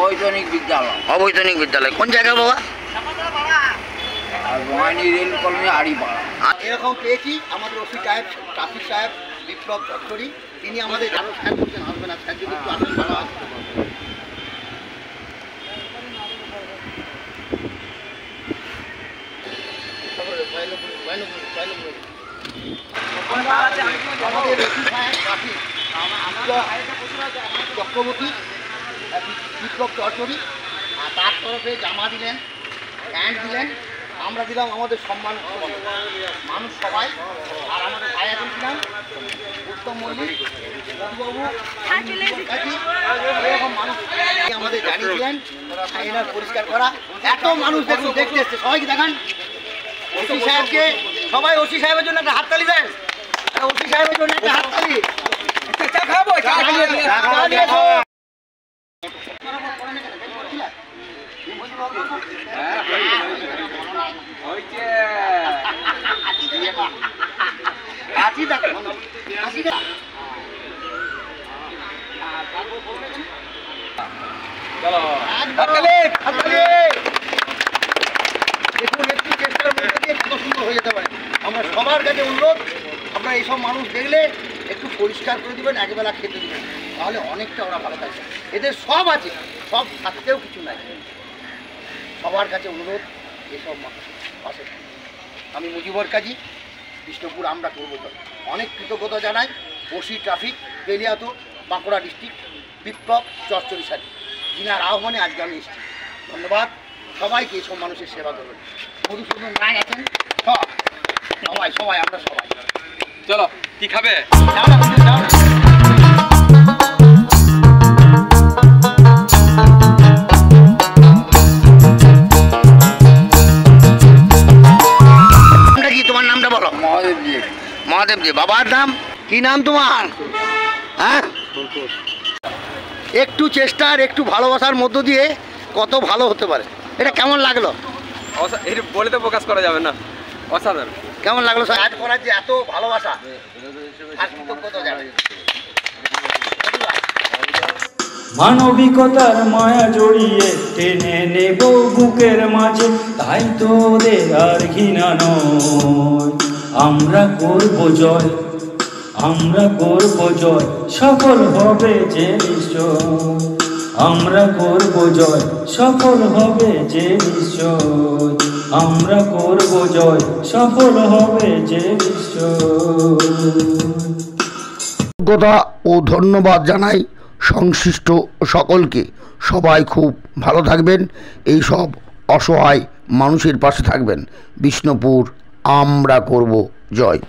অবৈতনিক বিদ্যালয়। অবৈতনিক বিদ্যালয় কোন জায়গায় বাবা? আর রোহানি রেল কলোনি আড়িপাড়া। এরকম পেয়েছি আমাদের ওসি সাহেব, ট্রাফিক সাহেব বিপ্লব চট্টরি, তিনি আমাদের জানো স্যার করছেন, আসবে না স্যার যদি একটু আসেন ভালো আসবে। আমাদের ওসি সাহেব ট্রাফিক চক্রবর্তী, বিপ্লব চট্টরি, আর তার তরফে জামা দিলেন, প্যান্ট দিলেন, আমরা দিলাম আমাদের সম্মান মানুষ সবাই। আর আমাদের ভাই এখন ছিলাম উত্তম মল্লিক, মধুবাবু, এরকম মানুষ আমাদের জানিয়েছিলেন এনার পরিষ্কার করা। এত মানুষ দেখুন দেখতে এসছে, সবাইকে দেখান ওসি সাহেবকে, সবাই ওসি সাহেবের জন্য একটা হাততালি দেন, ওসি সাহেবের জন্য একটা হাততালি। চা খাবো, চা খাবো। আমরা সবার কাছে অনুরোধ, আপনারা এইসব মানুষ দেখলে একটু পরিষ্কার করে দেবেন, একবেলা খেতে দেবেন, তাহলে অনেকটা ওরা ভালো থাকবে। এদের সব আছে, সব থাকতেও কিছু নাই। সবার কাছে অনুরোধ এসব পাশে। আমি মুজিবর কাজী, বিষ্ণুপুর আমরা করবো। অনেক কৃতজ্ঞতা জানাই ওসি ট্রাফিক বেলিয়াতো, বাঁকুড়া ডিস্ট্রিক্ট, বিপ্লব চট্টরি সাথী, যিনার আহ্বানে আজকে আমি এসেছি। ধন্যবাদ সবাইকে, এইসব মানুষের সেবা করবেন। মধুসূদন রায় আছেন, সবাই সবাই আমরা সবাই। চলো কি খাবে? তোমার নামটা বলো। মহাদেব জি। মহাদেব জি। বাবার নাম কি? নাম তোমার? হ্যাঁ, একটু চেষ্টার একটু ভালোবাসার মধ্য দিয়ে কত ভালো হতে পারে। এটা কেমন লাগলো? এটা বলে তো প্রকাশ করা যাবে না, অসাধারণ। কেমন লাগলো কাজ করার যে এত ভালোবাসা আর কৃতজ্ঞতা জানাই। মানবিকতার মায়া জড়িয়ে টেনে নেব বুকের মাঝে, তাই তো ওদের আর ঘৃণা নয়। আমরা করব জয়, আমরা করব জয়, সফল হবে যে নিশ্চয়। আমরা করব জয়, সফল হবে যে নিশ্চয়। আমরা করব জয়, সফল হবে যে নিশ্চয়। ও ধন্যবাদ জানাই সংশ্লিষ্ট সকলকে। সবাই খুব ভালো থাকবেন, এই সব অসহায় মানুষের পাশে থাকবেন। বিষ্ণুপুর আমরা করব জয়।